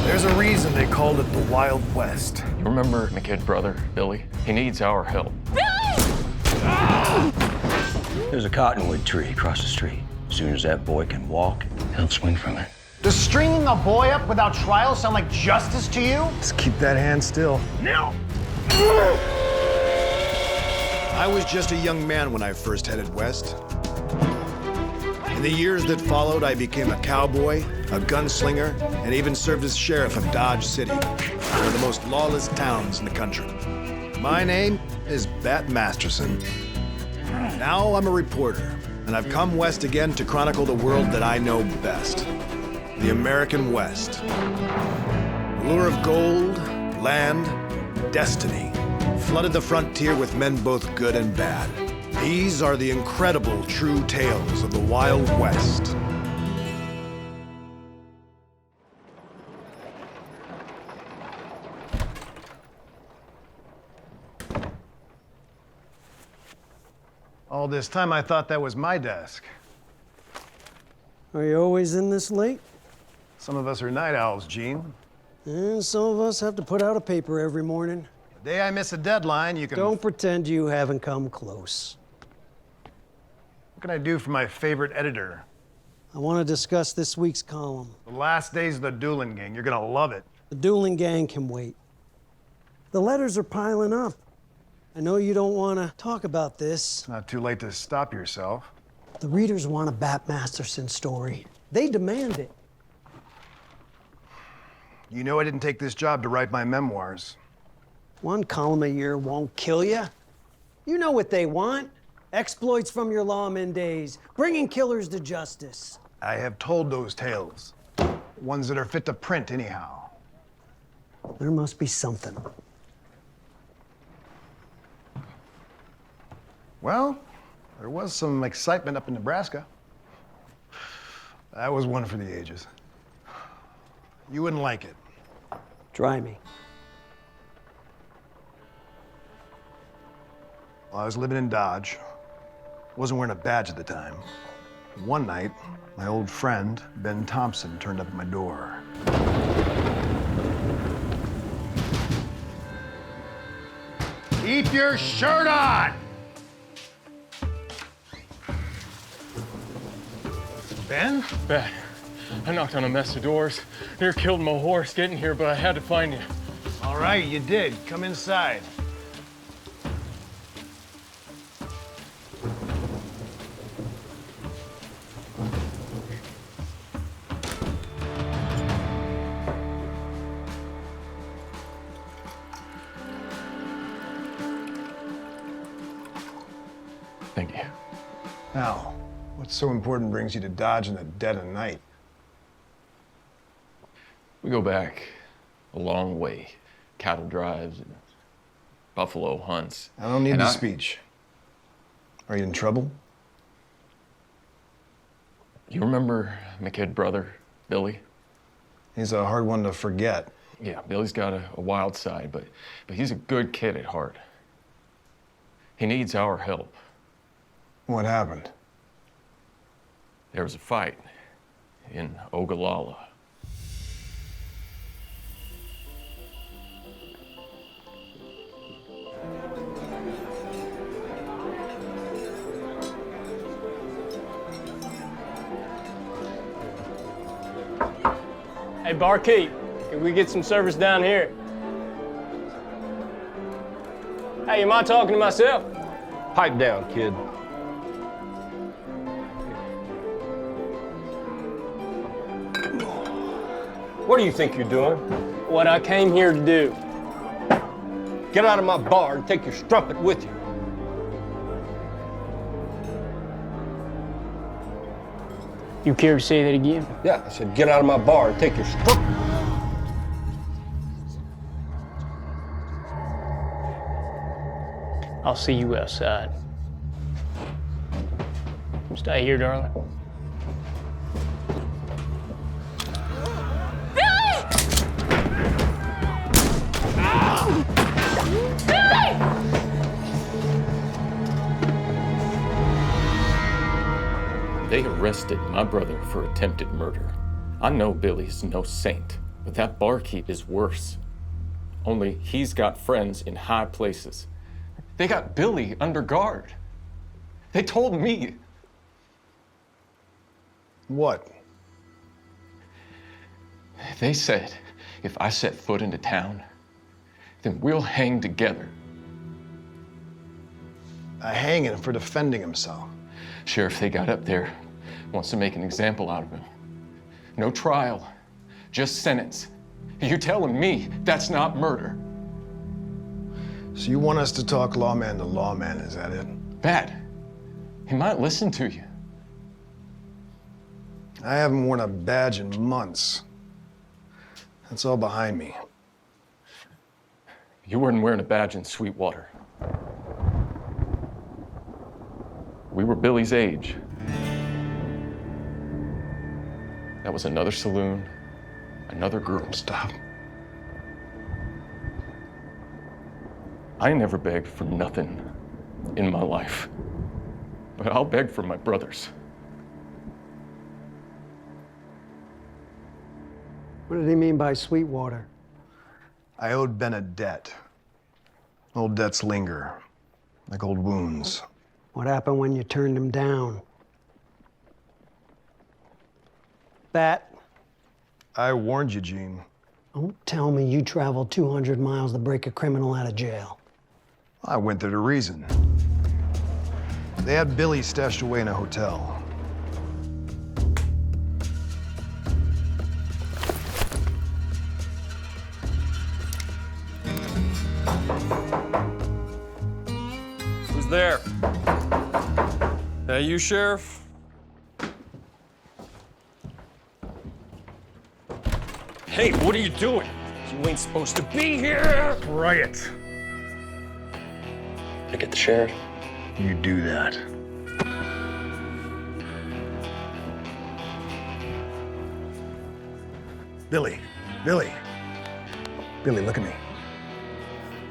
There's a reason they called it the Wild West. You remember my kid brother, Billy? He needs our help. There's a cottonwood tree across the street. As soon as that boy can walk, he'll swing from it. Does stringing a boy up without trial sound like justice to you? Just keep that hand still. No! I was just a young man when I first headed west. In the years that followed, I became a cowboy, a gunslinger, and even served as sheriff of Dodge City, one of the most lawless towns in the country. My name is Bat Masterson. Now I'm a reporter, and I've come west again to chronicle the world that I know best. The American West. Lure of gold, land, destiny flooded the frontier with men both good and bad. These are the incredible true tales of the Wild West. All this time I thought that was my desk. Are you always in this late? Some of us are night owls, Gene. And some of us have to put out a paper every morning. The day I miss a deadline, you can... Don't pretend you haven't come close. What can I do for my favorite editor? I want to discuss this week's column. The last days of the dueling gang. You're gonna love it. The dueling gang can wait. The letters are piling up. I know you don't want to talk about this. It's not too late to stop yourself. The readers want a Bat Masterson story. They demand it. You know I didn't take this job to write my memoirs. One column a year won't kill you. You know what they want. Exploits from your lawman days, bringing killers to justice. I have told those tales. Ones that are fit to print anyhow. There must be something. Well, there was some excitement up in Nebraska. That was one for the ages. You wouldn't like it. Try me. Well, I was living in Dodge. Wasn't wearing a badge at the time. One night, my old friend, Ben Thompson, turned up at my door. Keep your shirt on! Ben? Ben, I knocked on a mess of doors. Near killed my horse getting here, but I had to find you. All right, you did. Come inside. Thank you. Now, what's so important brings you to Dodge in the dead of night? We go back a long way. Cattle drives and buffalo hunts. I don't need And the speech. Are you in trouble? You remember my kid brother, Billy? He's a hard one to forget. Yeah, Billy's got a wild side, but he's a good kid at heart. He needs our help. What happened? There was a fight in Ogallala. Hey, barkeep, can we get some service down here? Hey, am I talking to myself? Pipe down, kid. What do you think you're doing? What I came here to do. Get out of my bar and take your strumpet with you. You care to say that again? Yeah, I said get out of my bar and take your strumpet. I'll see you outside. Stay here, darling. They arrested my brother for attempted murder. I know Billy's no saint, But that barkeep is worse. Only he's got friends in high places. They got Billy under guard. They told me. What? They said if I set foot into town, then we'll hang together. A hanging for defending himself. Sheriff, they got up there, wants to make an example out of him. No trial, just sentence. You're telling me that's not murder? So you want us to talk lawman to lawman, is that it? Bad. He might listen to you. I haven't worn a badge in months. That's all behind me. You weren't wearing a badge in Sweetwater. We were Billy's age. That was another saloon, another girl. Stop. I never begged for nothing in my life, but I'll beg for my brothers. What did he mean by Sweetwater? I owed Ben a debt. Old debts linger, like old wounds. What happened when you turned him down? Bat, I warned you, Gene. don't tell me you traveled 200 miles to break a criminal out of jail. I went there to reason. They had Billy stashed away in a hotel. Who's there? That you, Sheriff? Hey, what are you doing? You ain't supposed to be here! Riot. To get the sheriff? You do that. Billy. Billy, look at me.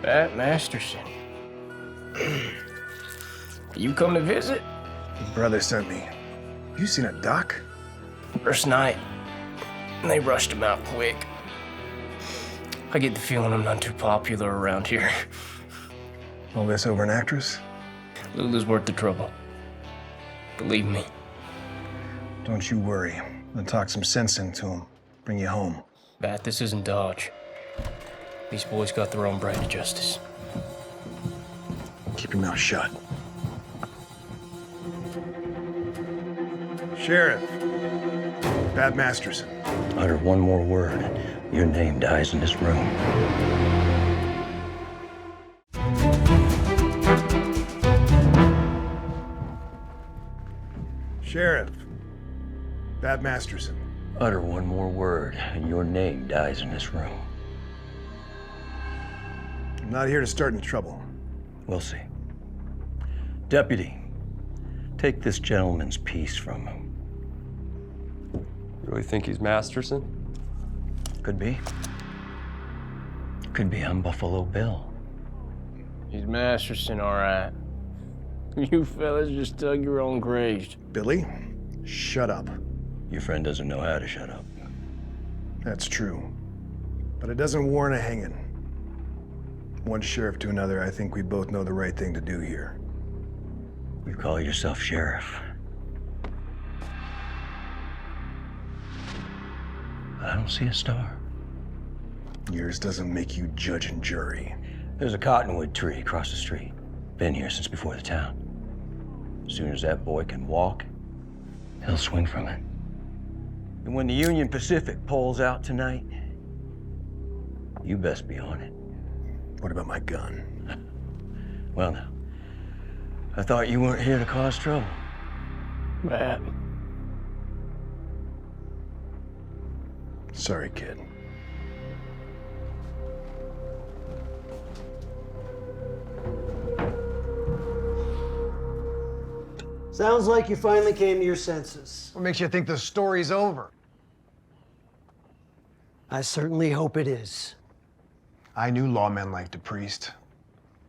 Pat Masterson. You come to visit? Your brother sent me. You seen a doc? First night. And they rushed him out quick. I get the feeling I'm not too popular around here. All this over an actress? Lulu's worth the trouble. Believe me. Don't you worry. I'll talk some sense into him. Bring you home. Bat, this isn't Dodge. These boys got their own brand of justice. Keep your mouth shut. Sheriff. Pat Masterson. Utter one more word, your name dies in this room. Sheriff. Pat Masterson. Utter one more word, and your name dies in this room. I'm not here to start any trouble. We'll see. Deputy, take this gentleman's piece from him. You really think he's Masterson? Could be. Could be I'm Buffalo Bill. He's Masterson, all right. You fellas just dug your own graves. Billy, shut up. Your friend doesn't know how to shut up. That's true. But it doesn't warrant a hanging. One sheriff to another, I think we both know the right thing to do here. You call yourself sheriff. I don't see a star. Yours doesn't make you judge and jury. There's a cottonwood tree across the street. Been here since before the town. As soon as that boy can walk, he'll swing from it. And when the Union Pacific pulls out tonight, you best be on it. What about my gun? Well, now, I thought you weren't here to cause trouble. Bat. Sorry, kid. Sounds like you finally came to your senses. What makes you think the story's over? I certainly hope it is. I knew lawmen liked a priest.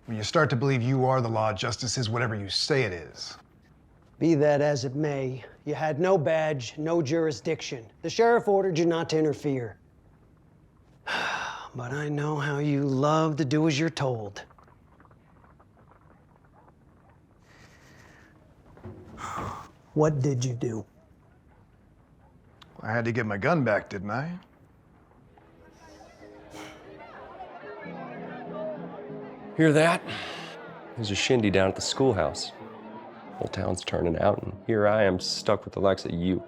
When you start to believe you are the law, justice is whatever you say it is. Be that as it may, you had no badge, no jurisdiction. The sheriff ordered you not to interfere. But I know how you love to do as you're told. What did you do? I had to get my gun back, didn't I? Hear that? There's a shindy down at the schoolhouse. Whole town's turning out, and here I am stuck with the likes of you.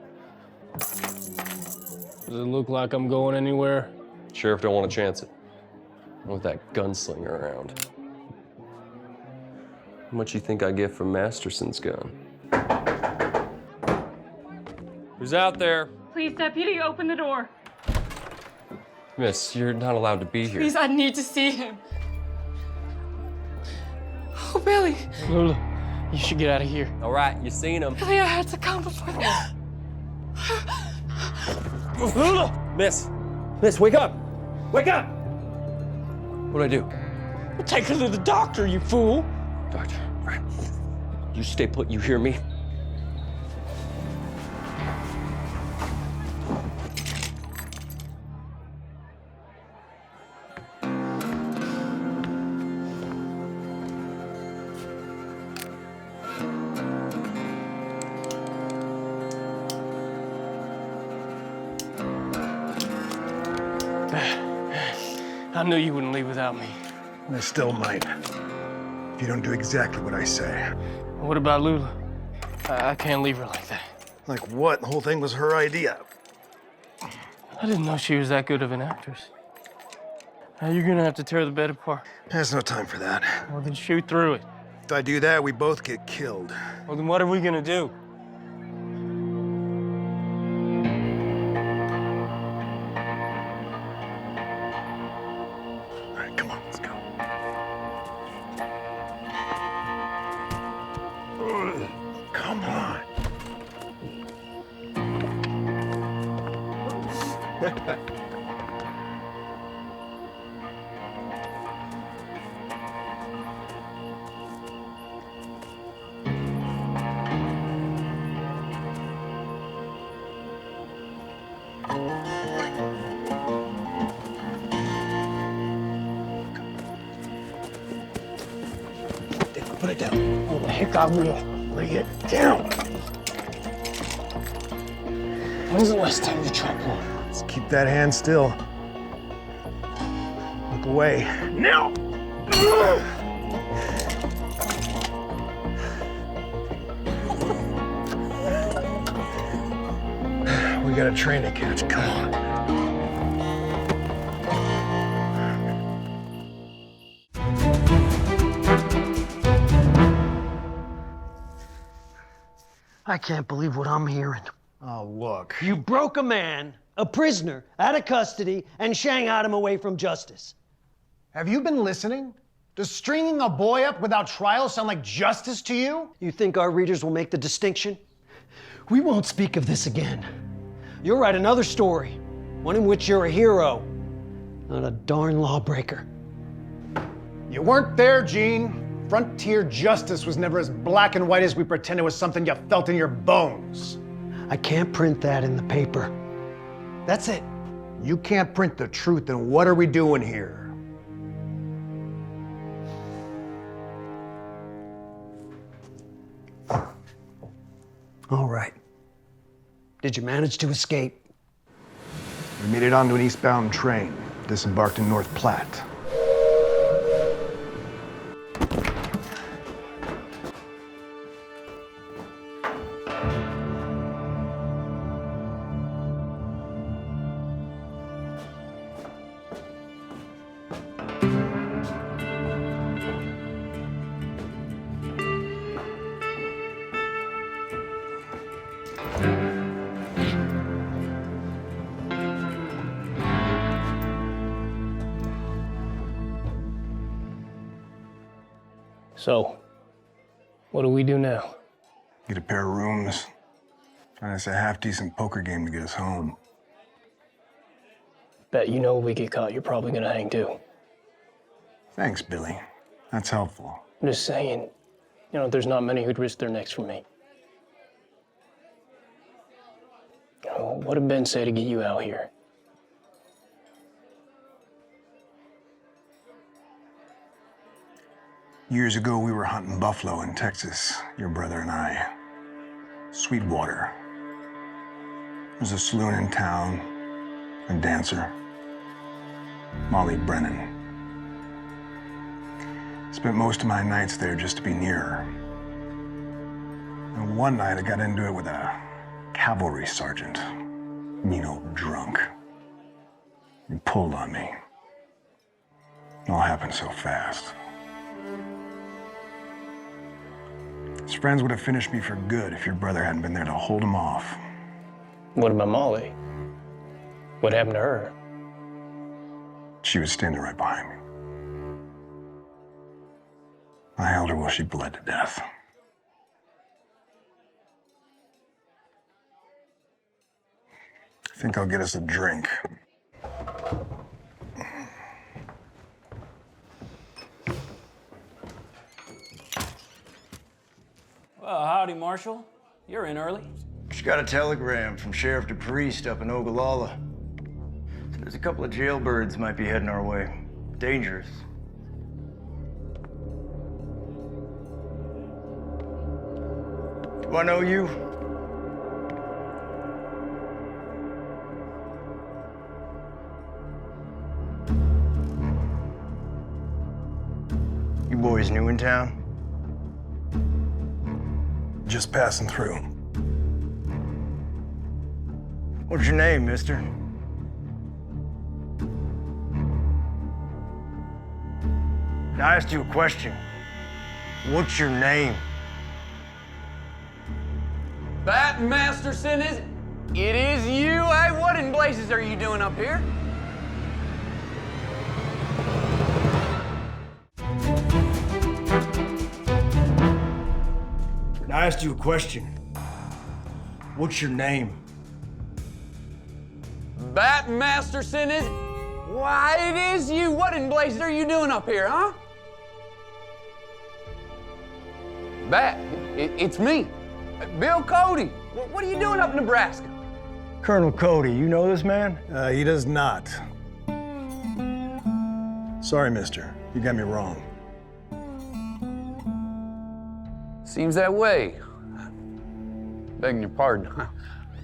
Does it look like I'm going anywhere? Sheriff don't want to chance it. With that gunslinger around. How much you think I get from Masterson's gun? Who's out there? Please, deputy, open the door. Miss, you're not allowed to be here. Please, I need to see him. Oh, Billy. Lula, you should get out of here. All right, you seen him. Billy, I had to come before that. Lula! Miss, wake up! Wake up! What'd I do? Well, take her to the doctor, you fool. Doctor, all right. You stay put, you hear me? I knew you wouldn't leave without me. And I still might. If you don't do exactly what I say. What about Lula? I can't leave her like that. Like what? The whole thing was her idea. I didn't know she was that good of an actress. Now you're gonna have to tear the bed apart. There's no time for that. Well, then shoot through it. If I do that, we both get killed. Well, then what are we gonna do? All right, come on, let's go. Come on. Put it down. Oh, the heck I will. Lay it down. When's the last time you tried one? Let's keep that hand still. Look away. Now! We got a train to catch. Come on. I can't believe what I'm hearing. Oh, look. You broke a man, a prisoner, out of custody, and shanghaied him away from justice. Have you been listening? Does stringing a boy up without trial sound like justice to you? You think our readers will make the distinction? We won't speak of this again. You'll write another story, one in which you're a hero, not a darn lawbreaker. You weren't there, Gene. Frontier justice was never as black and white as we pretend it was something you felt in your bones. I can't print that in the paper. That's it. You can't print the truth, then what are we doing here? All right. Did you manage to escape? We made it onto an eastbound train, disembarked in North Platte. So, what do we do now? Get a pair of rooms. Find us a half-decent poker game to get us home. Bet you know if we get caught, you're probably gonna hang too. Thanks, Billy. That's helpful. I'm just saying, you know, there's not many who'd risk their necks for me. You know, what did Ben say to get you out here? Years ago, we were hunting buffalo in Texas, your brother and I. Sweetwater. There's a saloon in town, a dancer, Molly Brennan. Spent most of my nights there just to be near her. And one night I got into it with a cavalry sergeant, mean old drunk. He pulled on me. It all happened so fast. His friends would have finished me for good if your brother hadn't been there to hold him off. What about Molly? What happened to her? She was standing right behind me. I held her while she bled to death. I think I'll get us a drink. Well, howdy, Marshal. You're in early. Just got a telegram from Sheriff DePriest up in Ogallala. There's a couple of jailbirds might be heading our way. Dangerous. Do I know you? You boys new in town? Just passing through. What's your name, mister? I asked you a question. What's your name? That Masterson is... It is you, eh? What in blazes are you doing up here? I asked you a question. What's your name? That Masterson is... Why, it is you. What in blazes are you doing up here, huh? Bat, it's me, Bill Cody. What are you doing up in Nebraska? Colonel Cody, you know this man? He does not. Sorry, mister. You got me wrong. Seems that way. Begging your pardon.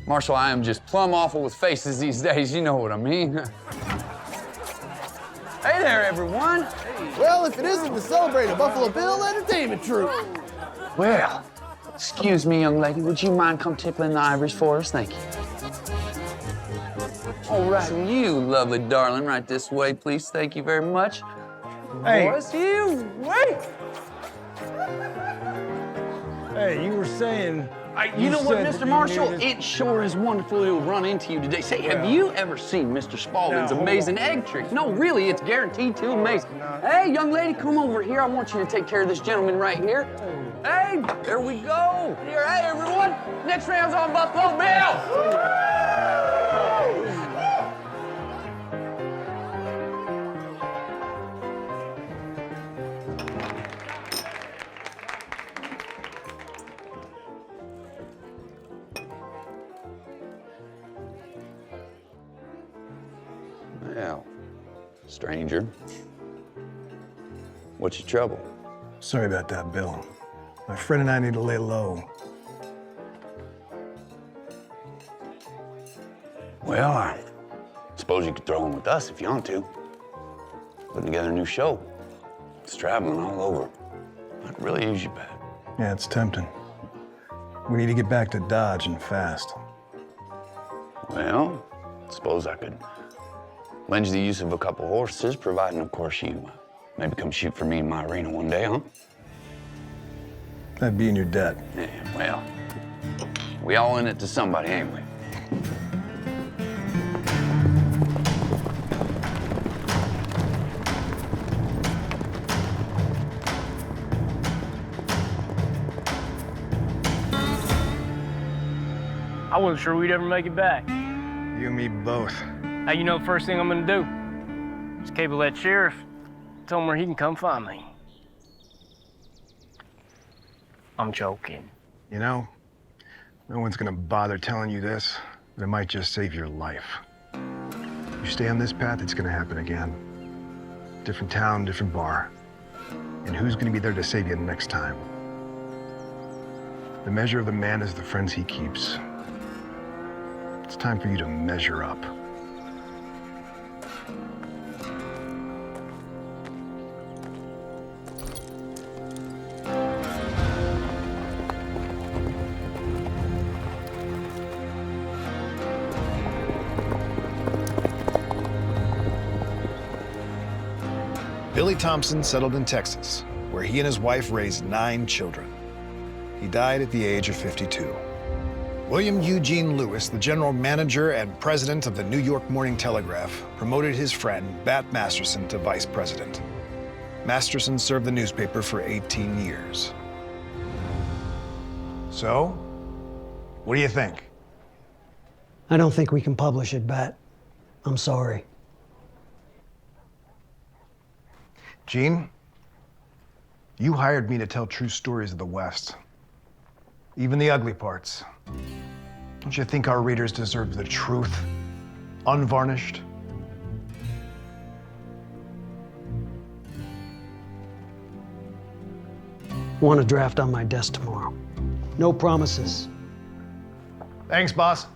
Marshal, I am just plumb awful with faces these days. You know what I mean. Hey there, everyone. Well, if it isn't to celebrate a Buffalo Bill entertainment troupe. Well, excuse me, young lady. Would you mind come tippling the ivories for us? Thank you. All right, you lovely darling, right this way, please. Thank you very much. Hey. Boys, you wait. Hey, you were saying... You know what, Mr. Marshall? It sure is wonderful to run into you today. Say, have you ever seen Mr. Spaulding's amazing egg trick? No, really, it's guaranteed to amazing. Hey, young lady, come over here. I want you to take care of this gentleman right here. Hey, there we go. Here, hey, everyone. Next round's on Buffalo Bill. Well, stranger, what's your trouble? Sorry about that, Bill. My friend and I need to lay low. Well, I suppose you could throw in with us if you want to. Putting together a new show. It's traveling all over. I could really use you back. Yeah, it's tempting. We need to get back to Dodge and fast. Well, suppose I could lend you the use of a couple horses, providing, of course, you maybe come shoot for me in my arena one day, huh? That'd be in your debt. Yeah, well, we all in it to somebody, ain't we? I wasn't sure we'd ever make it back. You and me both. Now, you know the first thing I'm gonna do? Is cable that sheriff, tell him where he can come find me. I'm joking. You know, no one's gonna bother telling you this, but it might just save your life. You stay on this path, it's gonna happen again. Different town, different bar. And who's going to be there to save you next time? The measure of the man is the friends he keeps. It's time for you to measure up. Billy Thompson settled in Texas, where he and his wife raised 9 children. He died at the age of 52. William Eugene Lewis, the general manager and president of the New York Morning Telegraph, promoted his friend, Bat Masterson, to vice president. Masterson served the newspaper for 18 years. So, what do you think? I don't think we can publish it, Bat. I'm sorry. Gene, you hired me to tell true stories of the West. Even the ugly parts. Don't you think our readers deserve the truth, unvarnished? Want a draft on my desk tomorrow. No promises. Thanks, boss.